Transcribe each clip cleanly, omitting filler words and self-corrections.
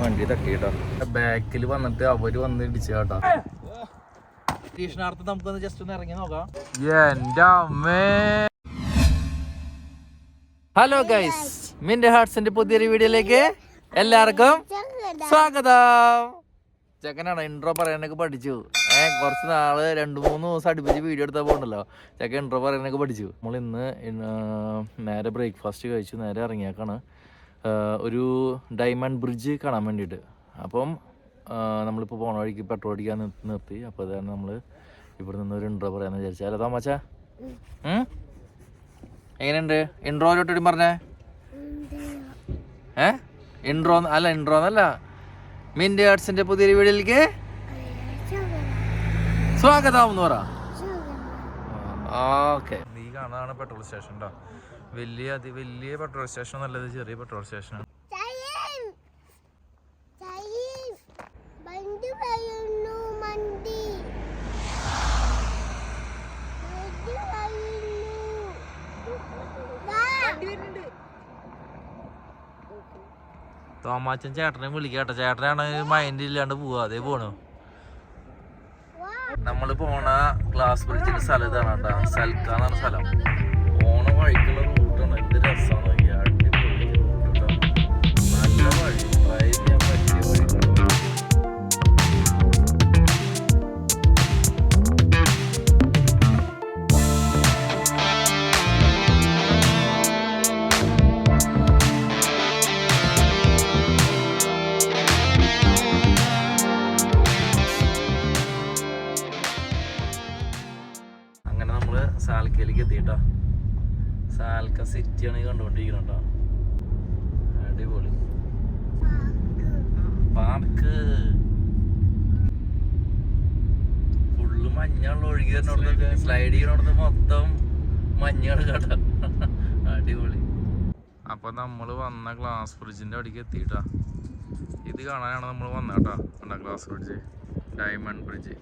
വണ്ടി തട്ടിട്ടോ. ബാക്കിൽ വന്നിട്ട് അവര് വന്ന് ഇടിച്ചു കേട്ടോ. പരീക്ഷണാർത്ഥം നമുക്കൊന്ന് ജസ്റ്റ് ഒന്ന് ഇറങ്ങി നോക്കാം. എന്റെ അമ്മേ. ഹലോ ഗൈസ്, മിന്റ് ഹാർട്സിന്റെ പുതിയൊരു വീഡിയോയിലേക്ക് എല്ലാവർക്കും സ്വാഗതം. ചെക്കനാണ് ഇൻട്രോ പറയാനൊക്കെ പഠിച്ചു. കുറച്ച് നാള് 2-3 ദിവസം അടുപ്പിച്ച് വീഡിയോ എടുത്താൽ പോകണ്ടല്ലോ. ചെക്കൻ ഇൻട്രോ പറയാനൊക്കെ പഠിച്ചു. നമ്മൾ ഇന്ന് നേരെ ബ്രേക്ക്ഫാസ്റ്റ് കഴിച്ചു നേരെ ഇറങ്ങിയേക്കാണ് ഒരു ഡയമണ്ട് ബ്രിഡ്ജ് കാണാൻ വേണ്ടിയിട്ട്. അപ്പം നമ്മളിപ്പോൾ പോണ വഴിക്ക് പെട്രോൾ അടിക്കാൻ നിർത്തി. അപ്പോൾ അതാണ് നമ്മൾ ഇവിടെ നിന്ന് ഒരു ഇൻട്രോ പറയാമെന്ന് വിചാരിച്ചാൽ. അല്ല തോമാച്ചാ, എങ്ങനെയുണ്ട് ഇൻട്രോയിലോട്ട് പറഞ്ഞേ? ഇൻട്രോ അല്ല, ഇൻട്രോ എന്നല്ല, മിന്റ് ആർട്സിന്റെ പുതിയൊരു വീഡിയോയിലേക്ക് സ്വാഗതം എന്ന് പറ. ഓക്കെ, നീ കാണാതാണ് പെട്രോൾ സ്റ്റേഷൻ കേട്ടോ. വലിയ പെട്രോൾ സ്റ്റേഷൻ നല്ലത്, ചെറിയ പെട്രോൾ സ്റ്റേഷനാണ്. തോമാച്ചൻ ചേട്ടനെ വിളിക്കട്ടെ. ചേട്ടനാണ് മൈൻഡ് ഇല്ലാണ്ട് പോവാ. അതേ പോണു. നമ്മള് പോണ ഗ്ലാസ് ബ്രിഡ്ജിന്റെ സ്ഥലം ഇതാണ് കേട്ടോ. സൽക്കാന്നാണ് സ്ഥലം. പോണ വഴിക്കുള്ള റൂട്ടാണ്. എന്ത് രസമാണ്. അടിപൊളി കേട്ടോ. നല്ല വഴി, ഡ്രൈവ് ചെയ്യാൻ പറ്റിയ വഴി. സാൽക്കയിലേക്ക് എത്തിട്ടോ. സാൽക്ക സിറ്റിയാണ് കണ്ടുകൊണ്ടിരിക്കുന്നത് കേട്ടോ. അടിപൊളി പാർക്ക്. ഫുള്ള് മഞ്ഞാണല്ലോ ഒഴുകി വരുന്നോടത്തൊക്കെ. സ്ലൈഡ് ചെയ്യണോടത്ത് മൊത്തം മഞ്ഞാണ് കേട്ടോ. അടിപൊളി. അപ്പൊ നമ്മള് വന്ന ഗ്ലാസ് ബ്രിഡ്ജിന്റെ അവിടേക്ക് എത്തിയിട്ടാ. ഇത് കാണാനാണ് നമ്മൾ വന്ന കേട്ടോ. കണ്ട ഗ്ലാസ് ബ്രിഡ്ജ്, ഡയമണ്ട് ബ്രിഡ്ജ്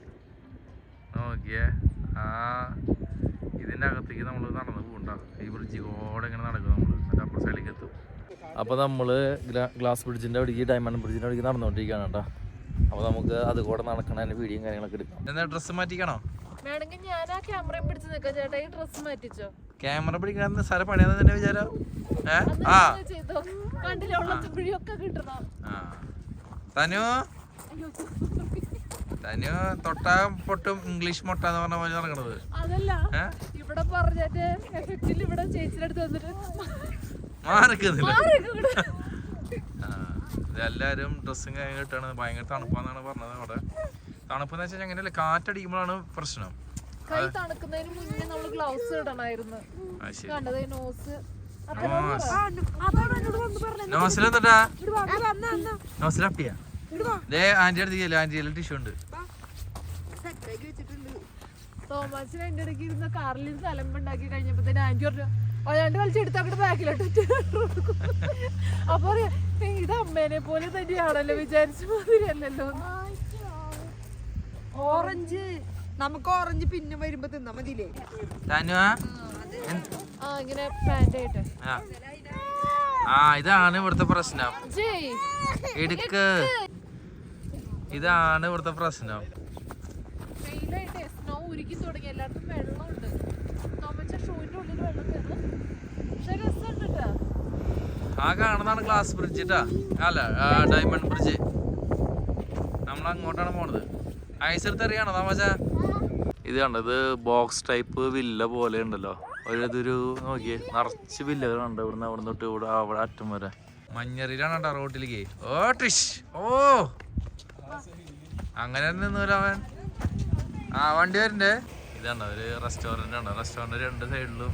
നോക്കിയേ. ഇതിൻ്റെ അകത്തേക്ക് നമ്മൾ നടന്ന് പോകണ്ട. ഈ ബ്രിഡ്ജ് കൂടെ ഇങ്ങനെ നടക്കും നമ്മൾ. എന്നിട്ട് അപ്പുറ സൈഡിലേക്ക് എത്തും. അപ്പോൾ നമ്മൾ ഗ്ലാസ് ബ്രിഡ്ജിൻ്റെ അവിടേക്ക്, ഡയമണ്ട് ബ്രിഡ്ജിൻ്റെ അവിടേക്ക് നടന്നുകൊണ്ടിരിക്കുകയാണ് കേട്ടോ. അപ്പോൾ നമുക്ക് അത് കൂടെ നടക്കണ അതിൻ്റെ വീഡിയോയും കാര്യങ്ങളൊക്കെ എടുക്കാം. എന്താ ഡ്രസ്സ് മാറ്റിക്കണോ? ക്യാമറ പിടിക്കാൻ സ്ഥലം പണിയാന്ന് തന്നെ വിചാരം. തനു തൊട്ട പൊട്ടും ഇംഗ്ലീഷ് മുട്ട എന്ന് പറഞ്ഞ പോലെ നടക്കണത്. ഇവിടെ പറഞ്ഞിട്ട് ഇവിടെ ചേച്ചിയുടെ അടുത്ത് വന്നിട്ട് എല്ലാരും ഡ്രസ്സും കാര്യം കിട്ടാണ്. ഭയങ്കര തണുപ്പാന്നാണ് പറഞ്ഞത്. അവിടെ തണുപ്പെന്ന് വെച്ചാൽ അങ്ങനെയല്ല, കാറ്റടിക്കുമ്പോഴാണ് പ്രശ്നം. കൈ തണുക്കുന്നതിന് മുന്നേ നമ്മള് ഗ്ലൗസ് ഇടണമായിരുന്നു. നോസിലെന്താ നോസിലപ്പിയാ? ആന്റി അടുത്തേക്ക് ആന്റി ടിഷ്യൂ ഉണ്ട്. തോമാസിന് എന്റെ ഇടയ്ക്ക് ഇരുന്ന കാറിൽ തലമ്പുണ്ടാക്കി കഴിഞ്ഞപ്പോ ആന്റി പറഞ്ഞു ഒരാണ്ട് വലിച്ചെടുത്ത് അങ്ങോട്ട് ബാക്കിലോട്ട്. അപ്പൊ ഇത് അമ്മേനെ പോലെ തന്നെയാണല്ലോ, വിചാരിച്ച മാതിരി അല്ലല്ലോ. ഓറഞ്ച് നമുക്ക് ഓറഞ്ച് പിന്നെ വരുമ്പോ തിന്നാ മതിയില്ലേ? ഇങ്ങനെ പാന്റ് ആയിട്ട്. ഇതാണ് ഇവിടുത്തെ പ്രശ്നം. എടുക്ക്, ഇതാണ് ഇവിടുത്തെ പ്രശ്നം. സ്നോ ഉരുക്കി തുടങ്ങി, എല്ലായിടത്തും വെള്ളമുണ്ട്. ഷൂവിന്റെ ഉള്ളിൽ വെള്ളം കയറും. പക്ഷെ രസമുണ്ട് കേട്ടോ. ആ കാണുന്നതാണ് ഗ്ലാസ് ബ്രിഡ്ജ് ട്ടാ. അല്ല, ഡയമണ്ട് ബ്രിഡ്ജ്. നമ്മൾ അങ്ങോട്ടാണ് പോണത്. ഐസ് എടുത്ത് അറിയാണോ താമസ? ഇത് കണ്ടത് ബോക്സ് ടൈപ്പ് വില്ല പോലെ ഉണ്ടല്ലോ. ഇതൊരു നോക്കിയേ, നിറച്ച് വില്ലകളുണ്ട്. ഇവിടുന്ന് അവിടെ തൊട്ട് ഇവിടെ അവിടെ അറ്റം വരെ. മഞ്ഞറിയിലാണ് കേട്ടോ റോട്ടിലേക്ക്. അങ്ങനെ നിന്നൂല അവൻ. വണ്ടി വരണ്ടേ. ഇതാണ് ഒരു റെസ്റ്റോറന്റ് ആണ്. റെസ്റ്റോറന്റ് 2 സൈഡിലും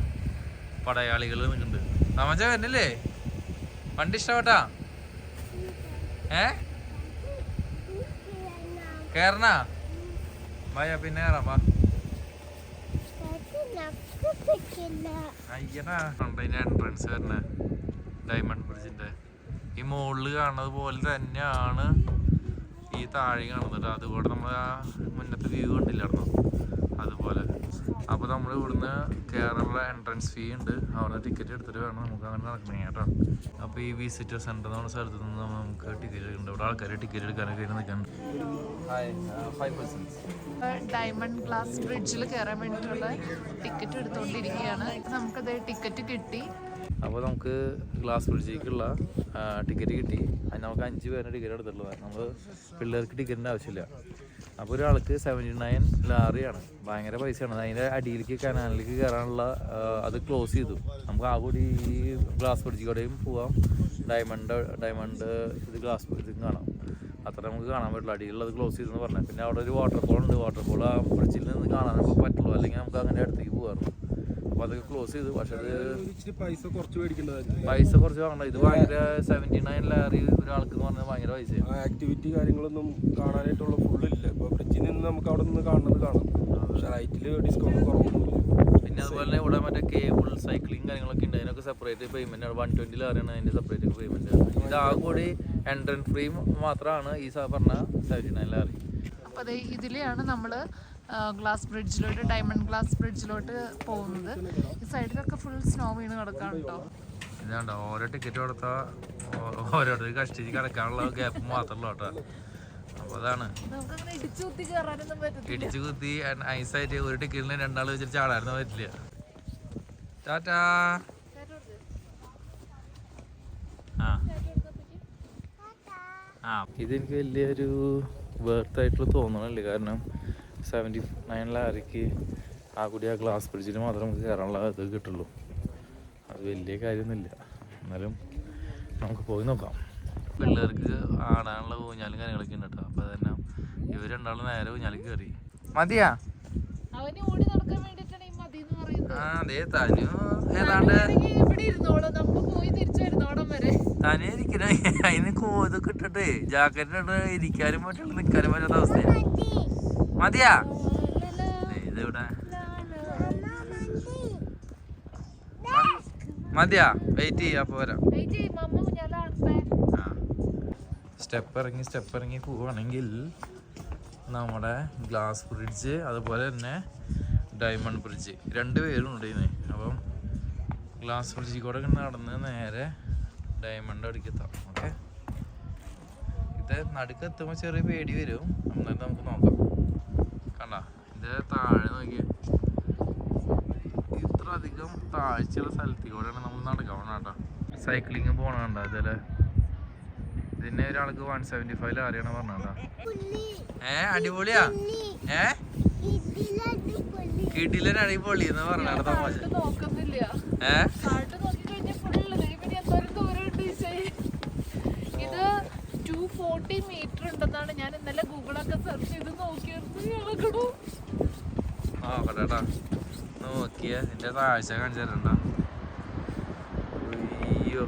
പടയാളികൾ നിൽക്കുന്നുണ്ട്. താമസ വരുന്നില്ലേ? വണ്ടി ഇഷ്ടപ്പെട്ടാ? കേറണ ഭയ? പിന്നെ കയറാം വാ. അയ്യടാ, എൻട്രൻസ് വരുന്ന ഡയമണ്ട് ബ്രിഡ്ജിന്റെ ഈ മുകളിൽ കാണുന്നത് പോലെ തന്നെയാണ് ഈ താഴെ കാണുന്നത്. അതുകൂടെ നമ്മൾ ആ മുന്നത്തെ വ്യൂ കണ്ടില്ലായിരുന്നോ? അതുപോലെ. അപ്പോൾ നമ്മൾ ഇവിടുന്ന് കയറാനുള്ള എൻട്രൻസ് ഫീ ഉണ്ട്, അവിടെ ടിക്കറ്റ് എടുത്തിട്ട് വേണം നമുക്ക് അങ്ങനെ നടക്കണേ കേട്ടോ. അപ്പോൾ ഈ വിസിറ്റർ സെൻറ്റർ എന്ന് പറഞ്ഞ സ്ഥലത്ത് നിന്ന് നമുക്ക് ടിക്കറ്റ് എടുക്കുന്നുണ്ട്. ഇവിടെ ആൾക്കാർ ടിക്കറ്റ് എടുക്കാനൊക്കെ നിൽക്കുന്നുണ്ട്. ഡയമണ്ട് ഗ്ലാസ് ബ്രിഡ്ജിൽ കയറാൻ വേണ്ടിയിട്ടുള്ള ടിക്കറ്റ് എടുത്തുകൊണ്ടിരിക്കുകയാണ്. നമുക്കത് ടിക്കറ്റ് കിട്ടി. അപ്പോൾ നമുക്ക് ഗ്ലാസ് ബ്രിഡ്ജിലേക്കുള്ള ടിക്കറ്റ് കിട്ടി. അതിന് നമുക്ക് 5 പേരുടെ ടിക്കറ്റ് എടുത്തിട്ടുള്ളത്. നമ്മൾ പിള്ളേർക്ക് ടിക്കറ്റിൻ്റെ ആവശ്യമില്ല. അപ്പോൾ ഒരാൾക്ക് 79 ലാറിയാണ്, ഭയങ്കര പൈസയാണ്. അതിൻ്റെ അടിയിലേക്ക് കനാലിലേക്ക് കയറാനുള്ള അത് ക്ലോസ് ചെയ്തു. നമുക്ക് ആ കൂടി ഈ ഗ്ലാസ് ബ്രിഡ്ജ് കൂടെയും പോവാം, ഡയമണ്ട് ഇത് ഗ്ലാസ് ബ്രിഡ്ജും കാണാം. അത്ര നമുക്ക് കാണാൻ പറ്റില്ല, അടിയിലുള്ളത് ക്ലോസ് ചെയ്തെന്ന് പറഞ്ഞത്. പിന്നെ അവിടെ ഒരു വാട്ടർഫോൾ ഉണ്ട്, വാട്ടർഫോൾ ആ ബ്രിഡ്ജിൽ നിന്ന് കാണാനൊക്കെ പറ്റുള്ളൂ, അല്ലെങ്കിൽ നമുക്ക് അങ്ങനെ അടുത്തേക്ക് പോകാറുണ്ട്. അപ്പോൾ അതൊക്കെ ക്ലോസ് ചെയ്തു. പക്ഷെ അത് പൈസ കുറച്ച് വാങ്ങണം. ഇത് ഭയങ്കര 79 ലാറി ഒരാൾക്ക് എന്ന് പറഞ്ഞാൽ ഭയങ്കര പൈസയാണ്. ആക്ടിവിറ്റി കാര്യങ്ങളൊന്നും കാണാനായിട്ടുള്ള ഫുള്ളില്ല. ഇപ്പോൾ ബ്രിഡ്ജിൽ നിന്ന് നമുക്ക് അവിടെ നിന്ന് കാണുന്നത് കാണാം, പക്ഷെ റൈറ്റിൽ ഡിസ്കൗണ്ട് കുറവൊന്നുമില്ല. പിന്നെ അതുപോലെ തന്നെ ഇവിടെ മറ്റേ കേബിൾ സൈക്ലിംഗ് കാര്യങ്ങളൊക്കെ ഉണ്ട്, അതിനൊക്കെ സെപ്പറേറ്റ് പേയ്മെന്റ് ആണ്. 120 ലാറിയാണ് അതിന്റെ സെപ്പറേറ്റ് പേയ്മെന്റ്. ഇത് ആ കൂടി എൻട്രൻസ് ഫ്രീ മാത്രമാണ് ഈ പറഞ്ഞ 79 ലാറി. അപ്പോൾ അത് ഇതിലെയാണ് നമ്മൾ ഗ്ലാസ് ബ്രിഡ്ജിലോട്ട്, ഡയമണ്ട് ഗ്ലാസ് ബ്രിഡ്ജിലോട്ട് പോകുന്നത്. ഈ സൈഡിലൊക്കെ ഫുൾ സ്നോ വീണ് കിടക്കാണ് കേട്ടോ. ഇതാണ്ടോ ഓരോ ടിക്കറ്റ് കൊടുത്താൽ ഓരോരുത്തർ കഷ്ടിച്ച് കിടക്കാനുള്ള ഗ്യാപ്പ് മാത്രമല്ല കേട്ടോ. അപ്പോൾ അതാണ് ഇടിച്ചു കുത്തി ഐസായിട്ട് ഒരു ടിക്കറ്റിന് 2 ആൾ വെച്ചിട്ട് ചാടാനൊന്നും പറ്റില്ല. ടാറ്റാ. ഇതെനിക്ക് വലിയൊരു വേർത്തായിട്ടുള്ള തോന്നണില്ല. കാരണം 79 ലാറിക്ക് ആ കൂടി ആ ഗ്ലാസ് ബ്രിഡ്ജിൽ മാത്രം നമുക്ക് കയറാനുള്ള ഇത് കിട്ടുള്ളൂ. അത് വലിയ കാര്യമൊന്നുമില്ല, എന്നാലും നമുക്ക് പോയി നോക്കാം. പിള്ളേർക്ക് ആടാനുള്ള ഊഞ്ഞാലും കാര്യങ്ങളൊക്കെ ഉണ്ട് കേട്ടോ. അപ്പോൾ തന്നെ ഇവർ രണ്ടാളും നേരെ ഊഞ്ഞാലിൽ കയറി. മതിയാ? അതെ, തനു ഏതാണ്ട് തനി ഇരിക്കണ അതിന് കോതൊക്കെ ഇട്ടിട്ട് ജാക്കറ്റിട്ട് ഇരിക്കാനും പറ്റുള്ളൂ, നിൽക്കാനും പറ്റാത്ത അവസ്ഥയാണ്. മതിയാ? ഇതെവിടെ മതിയാ? വെയിറ്റ് ചെയ്യാ, പോരാ. സ്റ്റെപ്പ് ഇറങ്ങി പോവുകയാണെങ്കിൽ നമ്മുടെ ഗ്ലാസ് ബ്രിഡ്ജ് അതുപോലെ തന്നെ ഡയമണ്ട് ബ്രിഡ്ജ് 2 പേരും ഉണ്ട് ഇതിന്. അപ്പം ഗ്ലാസ് ബ്രിഡ്ജിൽ കൂടെ നടന്ന് നേരെ ഡയമണ്ട് അടുക്കെത്താം. ഓക്കെ, ഇത് നടുക്കെത്തുമ്പോൾ ചെറിയ പേടി വരും, എന്നിട്ട് നമുക്ക് നോക്കാം. കണ്ട ഇത് താഴെ നോക്കിയേ, ഇത്ര അധികം താഴ്ചയുള്ള സ്ഥലത്തിൽ കൂടെയാണ് നമ്മൾ നടക്കാൻ കേട്ടോ. സൈക്ലിങ് പോകണ കണ്ട ഇതില്. ഇതിനെ ഒരാൾക്ക് 175 ലാറിയാണ് പറഞ്ഞാ. അടിപൊളിയാ? കിടിലൻ അടിപൊളി എന്ന് പറഞ്ഞ ഇത് 240 മീറ്റർ ഉണ്ടെന്നാണ് ഞാൻ ഇന്നലെ ഗൂഗിളൊക്കെ സെർച്ച് ചെയ്ത് നോക്കിയത്. നോക്കട്ടെട്ടാ, നോക്കിയ എന്റെ താഴ്ച കാണിച്ചിട്ടുണ്ടോ? അയ്യോ,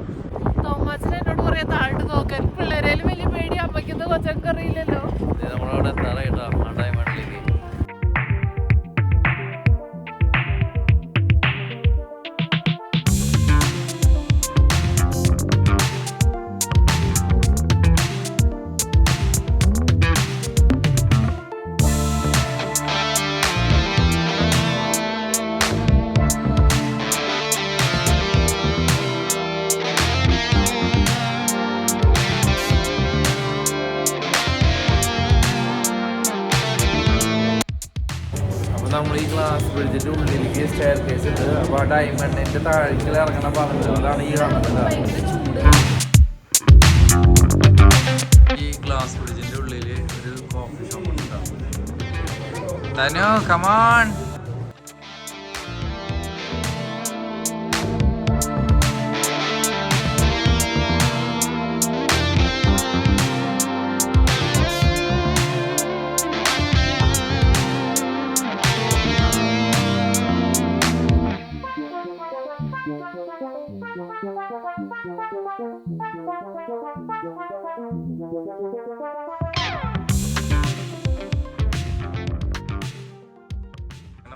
തോമാച്ചൻ എന്നോട് പറയാ താഴോട്ട് നോക്കാൻ. പിള്ളേരേലും വലിയ പേടി, അമ്മയ്ക്കൊന്നും കൊച്ചൊക്കെ അറിയില്ലല്ലോ. നമ്മളവിടെ എത്താറായിട്ടോ ആ ഡയമണ്ടിലേക്ക്. നമ്മൾ ഈ ഗ്ലാസ് ബ്രിഡ്ജിന്റെ ഉള്ളിലേക്ക് സ്റ്റെയർ കേസ് ഉണ്ട്. അപ്പോൾ ആ ഡയമണ്ടിന്റെ താഴേക്ക് ഇറങ്ങണ ഭാഗത്ത് അതാണ് ഈ കാണുന്നത്. ഈ ഗ്ലാസ് ബ്രിഡ്ജിന്റെ ഉള്ളിൽ ഒരു കോഫി ഷോപ്പ് ഉണ്ടാവും. തനു കമാൺ.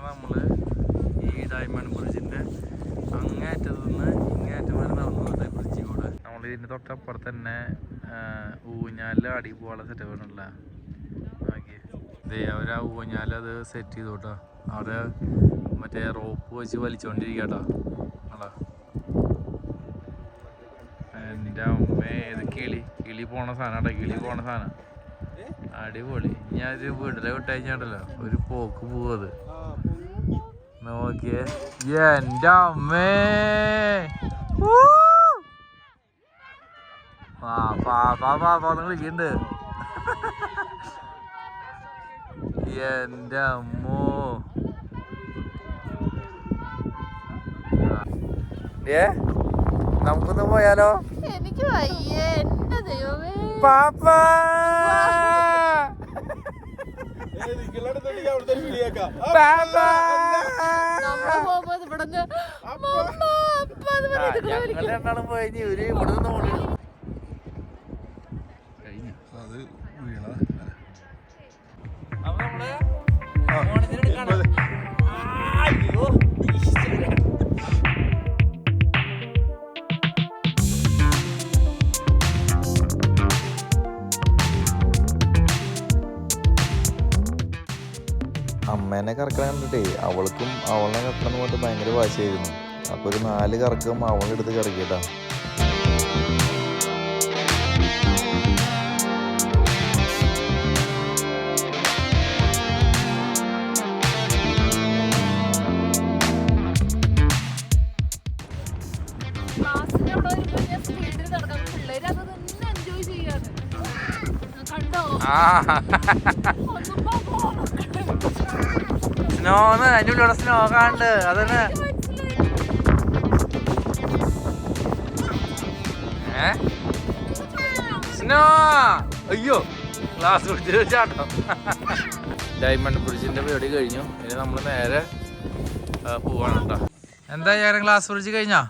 നമ്മള് ഈ ഡയമണ്ട് ബ്രിഡ്ജിന്റെ അങ്ങേറ്റത്ത് നിന്ന് ഇങ്ങേറ്റം വരെ നടന്നു ബ്രിഡ്ജിൽ കൂടെ. നമ്മൾ ഇതിന്റെ തൊട്ടപ്പുറത്ത് തന്നെ ഊഞ്ഞാലിൽ അടി പോകാനുള്ള സെറ്റപ്പ് ഉണ്ടല്ല. നോക്കി അവരാ ഊഞ്ഞാൽ അത് സെറ്റ് ചെയ്തു കേട്ടോ. അവിടെ മറ്റേ റോപ്പ് വെച്ച് വലിച്ചോണ്ടിരിക്കട്ടോ. അതാ എൻ്റെ അമ്മേ, ഇത് കിളി പോണ സാധനം, കിളി പോണ സാധനം. അടിപൊളി. ഞാനൊരു വീട്ടിലെ വിട്ടയച്ചാണ്ടല്ലോ ഒരു പോക്ക് പോവത്. നോക്കിയേ എൻ്റെ അമ്മേ. പാപ്പാന്ന് വിളിക്കണ്ട്. എൻ്റെ അമ്മോ. നമുക്കൊന്ന് പോയാലോ? എനിക്ക് വയ്യേ എന്റെ ദൈവമേ. പാപ്പ ഞങ്ങളെണ്ണാളും പോയി ഒരു ഇവിടെ നിന്ന് പോണി. അപ്പൊ നമ്മള് ഓണത്തിനെടുക്കാണ്. അയ്യോ അമ്മേനെ കറക്കണം കണ്ടിട്ടേ അവൾക്കും അവളെ കറക്കണം എന്ന് പറഞ്ഞിട്ട് ഭയങ്കര വാശിയായിരുന്നു. അപ്പോൾ ഒരു 4 കറക്കം അവളെടുത്ത് കറക്കിയിട്ടാ. സ്നോന്ന് അതിൻ്റെ ഉള്ളിലൂടെ സ്നോ കാണണ്ട്. അതന്നെ സ്നോ. അയ്യോ ഗ്ലാസ് പിടിച്ച് ചാട്ടോ. ഡയമണ്ട് ബ്രിഡ്ജിന്റെ പരിപാടി കഴിഞ്ഞു. ഇനി നമ്മൾ നേരെ പോവാണ് കേട്ടോ. എന്താ ഞാൻ ഗ്ലാസ് ബ്രിഡ്ജ് കഴിഞ്ഞാ?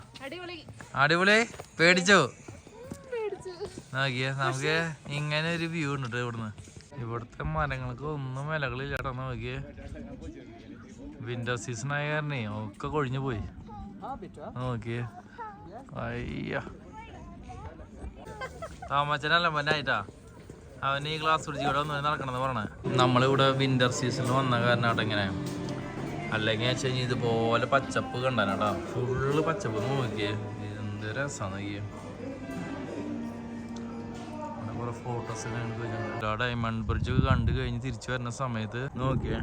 അടിപൊളി. പേടിച്ചോ? നോക്കിയേ നമുക്ക് ഇങ്ങനെ ഒരു വ്യൂ ഉണ്ട് കേട്ടോ ഇവിടുന്ന്. ഇവിടുത്തെ മരങ്ങൾക്ക് ഒന്നും വിലകളില്ല കേട്ടോ. നോക്കിയേ വിന്റർ സീസൺ ആയ കാരണേ ഒക്കെ കൊഴിഞ്ഞു പോയി. നോക്കിയേ അയ്യ താമച്ചനല്ല മനായിട്ടാ അവന് ഈ ഗ്ലാസ് പിടിച്ച് ഇവിടെ ഒന്ന് നടക്കണമെന്ന് പറഞ്ഞേ. നമ്മളിവിടെ വിന്റർ സീസണിൽ വന്ന കാരണമാട്ടോ ഇങ്ങനെ. അല്ലെങ്കിൽ വെച്ച് കഴിഞ്ഞാൽ ഇതുപോലെ പച്ചപ്പ് കണ്ടാനാട്ടാ. ഫുള്ള് പച്ചപ്പ്. നോക്കിയേ എന്ത് രസമാണ്. നോക്കിയേ കുറെ ഫോട്ടോസ് ഡയമണ്ട് ബ്രിഡ്ജ് കണ്ടു കഴിഞ്ഞ് തിരിച്ചു വരുന്ന സമയത്ത് നോക്കിയേ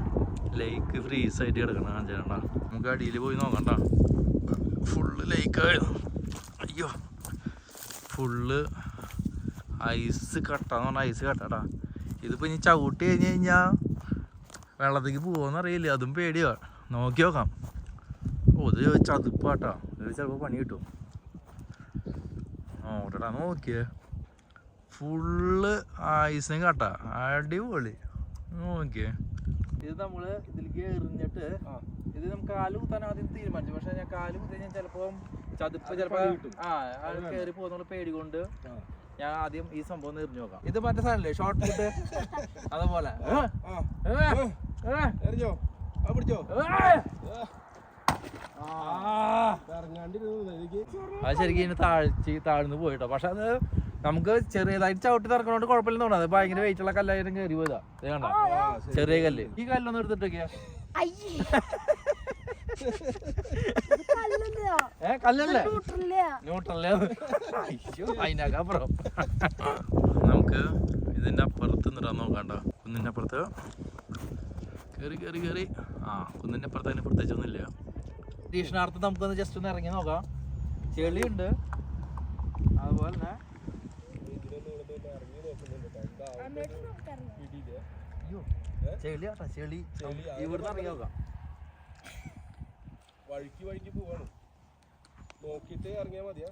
ലേക്ക് ഫ്രീസ് ആയിട്ട് കിടക്കണം. കാണിച്ചാണ്ടാ നമുക്ക് അടിയിൽ പോയി നോക്കണ്ട. ഫുള്ള് ലേക്കായിരുന്നു. അയ്യോ ഫുള്ള് ഐസ് കട്ടാന്ന് പറഞ്ഞാൽ ഐസ് കട്ടാട്ടാ. ഇതിപ്പോൾ ഇനി ചവിട്ടി കഴിഞ്ഞ് കഴിഞ്ഞാൽ വെള്ളത്തേക്ക് പോകുമെന്ന് അറിയില്ല. അതും പേടിയാ. നോക്കി നോക്കാം. ഓ ഇത് ചതുപ്പാട്ടാ. ഇത് ചിലപ്പോൾ പണി കിട്ടും. ഓടാ നോക്കിയേ ഫുള്ള് ഐസും കട്ടാ. അടിപൊളി. നോക്കിയേ ഇത് നമ്മള് ഇതിലേക്ക് എറിഞ്ഞിട്ട് ഇത് നമുക്ക് കാല് കുത്താൻ ആദ്യം തീരുമാനിച്ചു. പക്ഷെ ഞാൻ കാല് കുത്തി കഴിഞ്ഞാൽ ചിലപ്പോൾ ചതുപ്പ് ചിലപ്പോ കയറി പോകുന്ന പേടി കൊണ്ട് ഞാൻ ആദ്യം ഈ സംഭവം എറിഞ്ഞു നോക്കാം. ഇത് മറ്റേ സാധനല്ലേ ഷോർട്ട് പുട്ട് അതുപോലെ. അത് ശരിക്കും ഇതിന് താഴ്ന്നു പോയിട്ടോ. പക്ഷെ അത് നമുക്ക് ചെറിയതായിട്ട് ചവിട്ടി തിറക്കണോണ്ട് കുഴപ്പമില്ലെന്ന് തോന്നുന്നത്. ഭയങ്കര വെയിറ്റ് ഉള്ള കല്ലായാലും കയറി പോയതാ. കണ്ട ചെറിയ കല്ല്. ഈ കല്ലൊന്നും എടുത്തിട്ടൊക്കെയാ കല്ലല്ലേ ന്യൂട്രല്ലേ. അയ്യോ അതിനകപ്പുറം നമുക്ക് ഇതിന്റെ അപ്പുറത്ത് നിന്നിടാൻ നോക്കണ്ട. കുന്നിന്റെ അപ്പുറത്ത് കയറി കയറി കയറി. കുന്നിന്റെ അപ്പുറത്ത് അതിന് പ്രത്യേകിച്ചൊന്നുമില്ല. പരീക്ഷണാർത്ഥം നമുക്കൊന്ന് ജസ്റ്റ് ഒന്ന് ഇറങ്ങി നോക്കാം. ചെളിയുണ്ട് അതുപോലെ തന്നെ ചെളിയാട്ടാ. ചെളി ഇവിടുന്ന് ഇറങ്ങി നോക്കാം. വഴിക്ക് പോവാണ്. നോക്കിട്ട് ഇറങ്ങിയാ മതിയാ.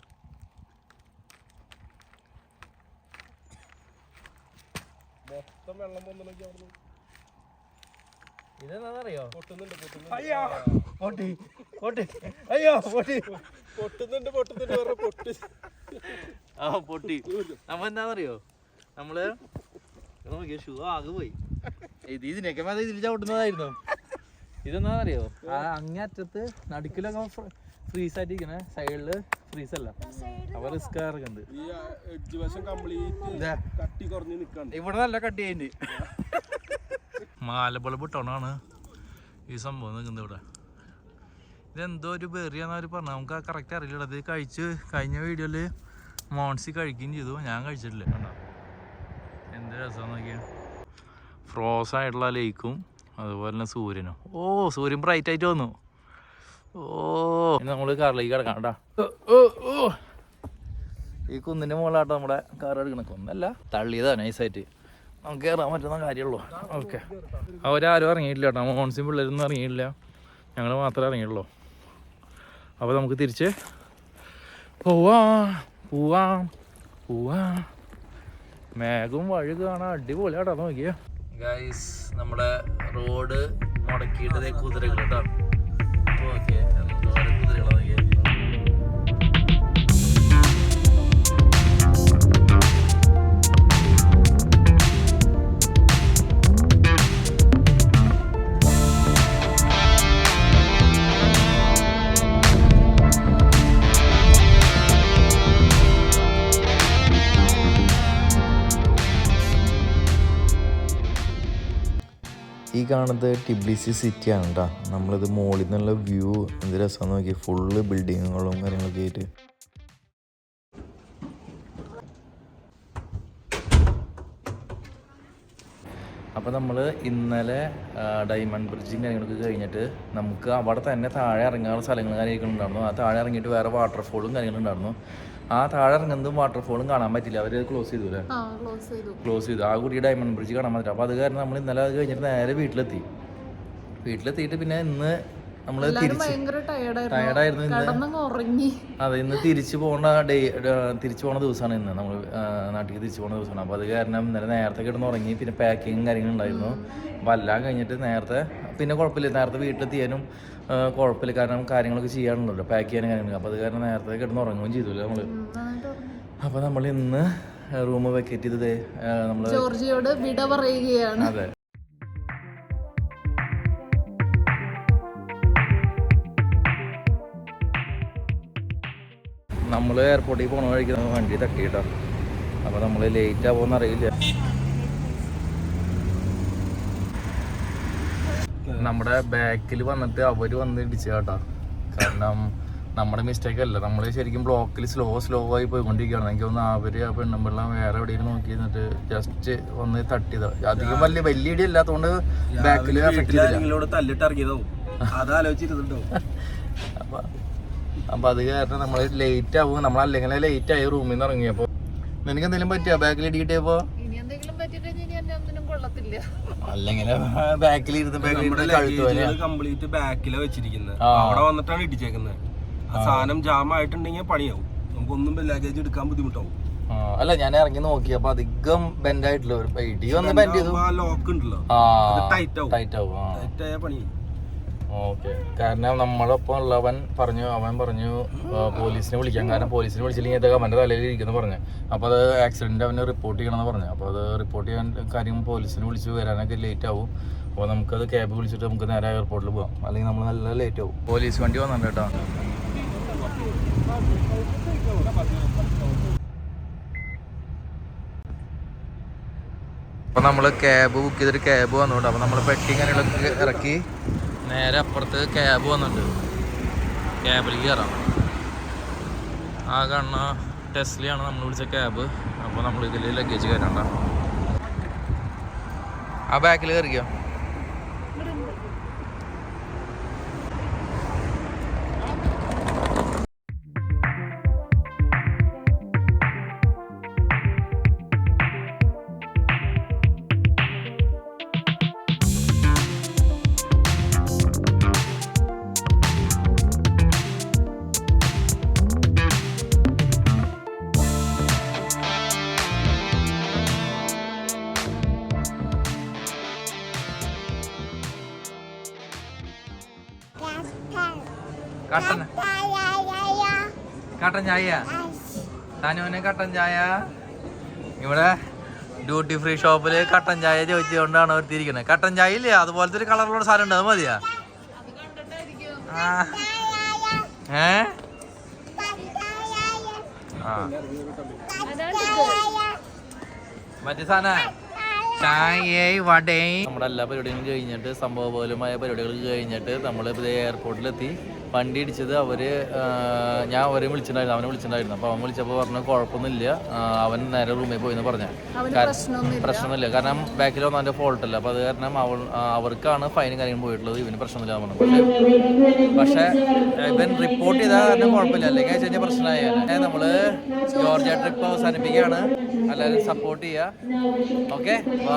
മൊത്തം വെള്ളം പോകുന്നുണ്ടെങ്കിൽ അവിടുന്ന് ഇതെന്താന്നറിയോ? പൊട്ടുന്നുണ്ട്. അയ്യോ പൊട്ടി പൊട്ടി. അയ്യോ പൊട്ടി പൊട്ടുന്നുണ്ട് പൊട്ടി. നമ്മ എന്താന്നറിയോ നമ്മള് നോക്കിയ ഷൂ ആകെ പോയി. ഇതിനൊക്കെ ഇതിൽ ചവിട്ടുന്നതായിരുന്നു. ഇതെന്താന്നറിയോ അങ്ങേറ്റത്ത് നടുക്കിലൊക്കെ ഫ്രീസ് ആയിട്ടിരിക്കണേ. സൈഡില് ഫ്രീസ് അല്ല. അപ്പൊ റിസ്ക് ഇറക്കുന്നുണ്ട്. ഇവിടെ നല്ല കട്ടി ആയിട്ട് മാലബളബ് ഇട്ടോണ്ടാണ് ഈ സംഭവം നിൽക്കുന്നത് ഇവിടെ. ഇതെന്തോ ഒരു ബെറിയാന്ന് അവർ പറഞ്ഞു, നമുക്ക് കറക്റ്റ് അറിയില്ല. അത് കഴിച്ച് കഴിഞ്ഞ വീഡിയോയിൽ മോൺസി കഴിക്കുകയും ചെയ്തു, ഞാൻ കഴിച്ചിട്ടില്ല. കണ്ടോ എന്ത് രസം നോക്കിയാൽ, ഫ്രോസ് ആയിട്ടുള്ള ലേക്കും അതുപോലെ തന്നെ സൂര്യനും. ഓ സൂര്യൻ ബ്രൈറ്റ് ആയിട്ട് വന്നു. ഓ നമ്മൾ കാറിലേക്ക് കിടക്കാം കേട്ടോ. ഈ കുന്നിൻ്റെ മുകളിലാട്ടോ നമ്മുടെ കാർ എടുക്കണം. കൊന്നല്ല, തള്ളിയതാണ് നൈസായിട്ട്. നമുക്ക് കയറാൻ പറ്റുന്ന കാര്യമുള്ളൂ. ഓക്കെ, അവരാരും ഇറങ്ങിയിട്ടില്ല കേട്ടോ, മോൺസിയും പിള്ളേരൊന്നും ഇറങ്ങിയിട്ടില്ല, ഞങ്ങൾ മാത്രമേ ഇറങ്ങിയുള്ളൂ. അപ്പോൾ നമുക്ക് തിരിച്ച് പോവാ. മേഘവും വഴി കാണാൻ അടിപൊളിയാട്ടോ. നോക്കിയാ ഗൈസ്, നമ്മുടെ റോഡ് മുടക്കിയിട്ട് കുതിരകൾ കേട്ടോ. ഓക്കെ, കുതിരകളെ നോക്കിയാ. ഈ കാണുന്നത് ടിബ്ലിസി സിറ്റിയാണ് കേട്ടോ. നമ്മളിത് മുകളിൽ നിന്നുള്ള വ്യൂ എന്ത് രസമാണ് നോക്കി, ഫുള്ള് ബിൽഡിങ്ങുകളും കാര്യങ്ങളൊക്കെ ആയിട്ട്. അപ്പോൾ നമ്മൾ ഇന്നലെ ഡയമണ്ട് ബ്രിഡ്ജും കാര്യങ്ങളൊക്കെ കഴിഞ്ഞിട്ട് നമുക്ക് അവിടെ തന്നെ താഴെ ഇറങ്ങാനുള്ള സ്ഥലങ്ങൾ കാര്യങ്ങളൊക്കെ ഉണ്ടായിരുന്നു. ആ താഴെ ഇറങ്ങിയിട്ട് വേറെ വാട്ടർഫോളും കാര്യങ്ങളുണ്ടായിരുന്നു. ആ താഴെ ഇറങ്ങുന്നതും വാട്ടർഫോളും കാണാൻ പറ്റില്ല, അവർ ക്ലോസ് ചെയ്തു അല്ലേ? ക്ലോസ് ചെയ്തു. ആ കൂടി ഡയമണ്ട് ബ്രിഡ്ജ് കാണാൻ പറ്റില്ല. അപ്പോൾ അത് കാരണം നമ്മൾ ഇന്നലെ അത് കഴിഞ്ഞിട്ട് നേരെ വീട്ടിലെത്തിയിട്ട് പിന്നെ ഇന്ന് നമ്മൾ ടയർഡായിരുന്നു. അതെ, ഇന്ന് തിരിച്ചു പോണ ദിവസമാണ് ഇന്ന്, നമ്മൾ നാട്ടിലേക്ക് തിരിച്ചു പോണ ദിവസമാണ്. അപ്പോൾ അത് കാരണം ഇന്നലെ നേരത്തെ കിടന്ന് ഉറങ്ങി. പിന്നെ പാക്കിങ്ങും കാര്യങ്ങളുണ്ടായിരുന്നു. അപ്പോൾ എല്ലാം കഴിഞ്ഞിട്ട് നേരത്തെ, പിന്നെ കുഴപ്പമില്ല, നേരത്തെ വീട്ടിലെത്തിയാനും കുഴപ്പമില്ല, കാരണം കാര്യങ്ങളൊക്കെ ചെയ്യാനുണ്ടല്ലോ, പാക്ക് ചെയ്യാനും കാര്യങ്ങളൊക്കെ. അപ്പോൾ അത് കാരണം നേരത്തെ കിടന്ന് ഉറങ്ങുകയും ചെയ്തില്ല നമ്മൾ. അപ്പോൾ നമ്മൾ ഇന്ന് റൂം വെക്കേറ്റ് ചെയ്തത് നമ്മൾ ജോർജിയോട് വിട പറയുകയാണ്. അതെ, നമ്മൾ എയർപോർട്ടിൽ പോകണ വഴിക്ക് വണ്ടി തട്ടിയിട്ടോ. അപ്പോൾ നമ്മൾ ലേറ്റ് ആവുമെന്ന് അറിയില്ല. നമ്മുടെ ബാക്കിൽ വന്നിട്ട് അവർ വന്ന് ഇടിച്ചു കേട്ടോ. കാരണം നമ്മുടെ മിസ്റ്റേക്ക് അല്ല, നമ്മൾ ശരിക്കും ബ്ലോക്കിൽ സ്ലോ ആയി പോയിക്കൊണ്ടിരിക്കുകയാണ്. എനിക്ക് തോന്നുന്നു അവർ ആ പെണ്ണുമ്പിള്ള വേറെ എവിടെയും നോക്കി എന്നിട്ട് ജസ്റ്റ് ഒന്ന് തട്ടിയതാ. അധികം വലിയ ഇടി അല്ലാത്തതുകൊണ്ട് ബാക്കിൽ അപ്പൊ അത് കാരണം നമ്മൾ ലേറ്റ് ആവും. നമ്മളല്ലെങ്കിൽ ലേറ്റ് ആയി റൂമിൽ നിന്ന് ഇറങ്ങിയപ്പോ. നിനക്ക് എന്തെങ്കിലും പറ്റിയോ ബാക്കിൽ ഇടിയിട്ടപ്പോ? അല്ലെങ്കിൽ ബാക്കിൽ കംപ്ലീറ്റ് ബാക്കിലാണ് വെച്ചിരിക്കുന്നത്, അവിടെ വന്നിട്ടാണ് ഇടിച്ചേക്കുന്നത്. ആ സാധനം ജാം ആയിട്ടുണ്ടെങ്കിൽ പണിയാവും, നമുക്കൊന്നും ലഗേജ് എടുക്കാൻ ബുദ്ധിമുട്ടാവും. അല്ല, ഞാൻ ഇറങ്ങി നോക്കി, അപ്പൊ അധികം ബെൻഡ് ആയിട്ടില്ല. ഇടി വന്ന് ബെൻഡ് ചെയ്തു. ലോക്ക് ഉണ്ടല്ലോ, ടൈറ്റ് ആവും, ടൈറ്റ് ആയ പണിയാവും. ഓക്കെ, കാരണം നമ്മളൊപ്പം ഉള്ളവൻ പറഞ്ഞു പോലീസിനെ വിളിക്കാൻ. കാരണം പോലീസിനെ വിളിച്ചില്ലെങ്കിൽ ഇതൊക്കെ അവൻ്റെ തലയിൽ ഇരിക്കുന്നു പറഞ്ഞു. അപ്പോൾ അത് ആക്സിഡൻറ്റ് അവന് റിപ്പോർട്ട് ചെയ്യണമെന്ന് പറഞ്ഞു. അപ്പോൾ അത് റിപ്പോർട്ട് ചെയ്യാൻ കാര്യം പോലീസിനെ വിളിച്ച് വരാനൊക്കെ ലേറ്റ് ആവും. അപ്പോൾ നമുക്കത് ക്യാബ് വിളിച്ചിട്ട് നമുക്ക് നേരെ എയർപോർട്ടിൽ പോകാം, അല്ലെങ്കിൽ നമ്മൾ നല്ല ലേറ്റ് ആവും. പോലീസ് വണ്ടി വന്നിട്ടുണ്ട് കേട്ടോ. അപ്പോൾ നമ്മൾ ക്യാബ് ബുക്ക് ചെയ്തിട്ട് ക്യാബ് വന്നോണ്ട്. അപ്പോൾ നമ്മൾ പെട്ടി കാര്യങ്ങളൊക്കെ ഇറക്കി നേരെ അപ്പുറത്ത് ക്യാബ് വന്നിട്ടുണ്ട്. ക്യാബിലേക്ക് കയറാം. ആ കാണുന്ന ടെസ്ലയാണ് നമ്മൾ വിളിച്ച ക്യാബ്. അപ്പോൾ നമ്മൾ ഇതിൽ ലഗേജ് കയറണ്ട. ആ ബാക്കിൽ കയറിക്കോ. കട്ടൻ ചായ, താനുവിന് കട്ടൻ ചായ. ഇവിടെ ഡ്യൂട്ടി ഫ്രീ ഷോപ്പിൽ കട്ടൻ ചായ ചോദിച്ചുകൊണ്ടാണ് ഒരുത്തിരിക്കുന്നത്. കട്ടൻ ചായ ഇല്ലേ, അതുപോലത്തെ ഒരു കളറുള്ള സാധനം ഉണ്ട്, അത് മതിയാ? മറ്റേ സാധന നമ്മുടെ എല്ലാ പരിപാടികളും കഴിഞ്ഞിട്ട് സംഭവപോലുമായ പരിപാടികൾ കഴിഞ്ഞിട്ട് നമ്മളിപ്പോൾ എയർപോർട്ടിലെത്തി. വണ്ടി ഇടിച്ചത് ഞാൻ അവരെ വിളിച്ചിട്ടുണ്ടായിരുന്നു, അവനെ വിളിച്ചിട്ടുണ്ടായിരുന്നു. അപ്പോൾ അവൻ വിളിച്ചപ്പോൾ പറഞ്ഞു കുഴപ്പമൊന്നുമില്ല, അവൻ നേരെ റൂമിൽ പോയിന്ന് പറഞ്ഞ. പ്രശ്നമൊന്നുമില്ല, കാരണം ബാക്കിൽ വന്നതിൻ്റെ ഫോൾട്ടല്ല. അപ്പോൾ അത് കാരണം അവർക്കാണ് ഫൈനും കാര്യങ്ങളും പോയിട്ടുള്ളത്, ഇവന് പ്രശ്നമില്ല പറഞ്ഞു. പക്ഷേ ഇവൻ റിപ്പോർട്ട് ചെയ്താൽ കാരണം കുഴപ്പമില്ല, അല്ലെങ്കിൽ വെച്ച് കഴിഞ്ഞാൽ പ്രശ്നമായ നമ്മൾ ജോർജിയ ട്രിപ്പ് അവസാനിപ്പിക്കുകയാണ്. എല്ലാവരും സപ്പോർട്ട് ചെയ്യുക. Okay, by.